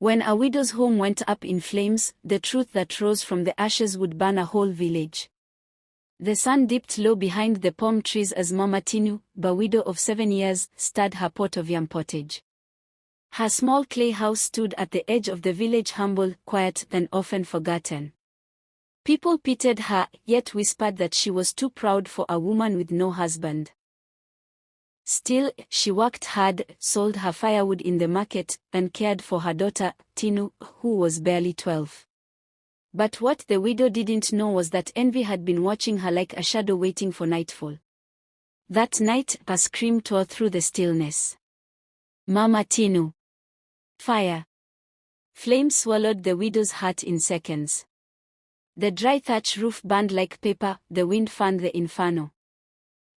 When a widow's home went up in flames, the truth that rose from the ashes would burn a whole village. The sun dipped low behind the palm trees as Mama Tinu, a widow of 7 years, stirred her pot of yam pottage. Her small clay house stood at the edge of the village, humble, quiet, and often forgotten. People pitied her, yet whispered that she was too proud for a woman with no husband. Still, she worked hard, sold her firewood in the market, and cared for her daughter, Tinu, who was barely 12. But what the widow didn't know was that envy had been watching her like a shadow waiting for nightfall. That night, a scream tore through the stillness. Mama Tinu. Fire. Flames swallowed the widow's heart in seconds. The dry thatch roof burned like paper, the wind fanned the inferno.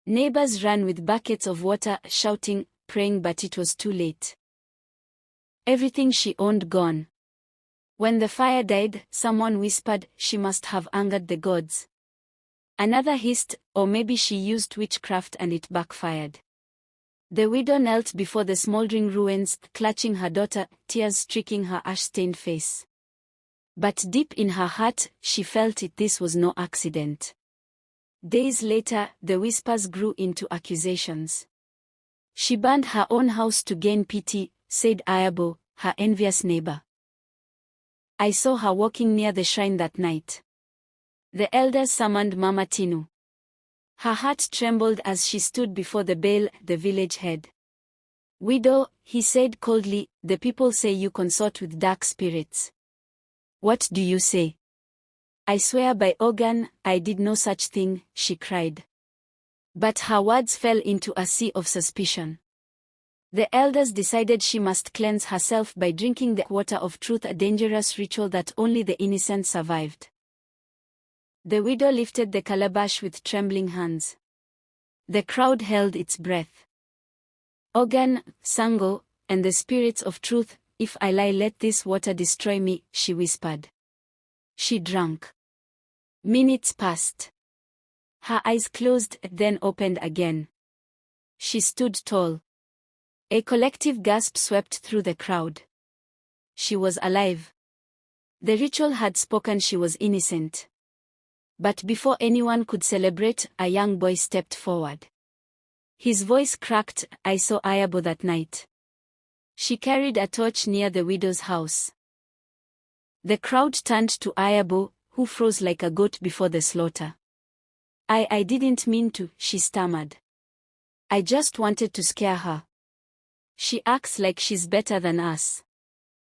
Neighbors ran with buckets of water, shouting, praying, but it was too late. Everything she owned gone. When the fire died, someone whispered, she must have angered the gods. Another hissed, or maybe she used witchcraft and it backfired. The widow knelt before the smoldering ruins, clutching her daughter, tears streaking her ash-stained face. But deep in her heart, she felt this was no accident. Days later, the whispers grew into accusations. She burned her own house to gain pity, said Ayabo, her envious neighbor. I saw her walking near the shrine that night. The elders summoned Mama Tinu. Her heart trembled as she stood before the Baal, the village head. Widow, he said coldly, the people say you consort with dark spirits. What do you say? I swear by Ogun, I did no such thing, she cried. But her words fell into a sea of suspicion. The elders decided she must cleanse herself by drinking the water of truth, a dangerous ritual that only the innocent survived. The widow lifted the calabash with trembling hands. The crowd held its breath. Ogun, Sango, and the spirits of truth, if I lie, let this water destroy me, she whispered. She drank. Minutes passed. Her eyes closed, then opened again. She stood tall. A collective gasp swept through the crowd. She was alive. The ritual had spoken, she was innocent. But before anyone could celebrate, a young boy stepped forward. His voice cracked, I saw Ayabo that night. She carried a torch near the widow's house. The crowd turned to Ayabo, who froze like a goat before the slaughter. I didn't mean to, she stammered. I just wanted to scare her. She acts like she's better than us.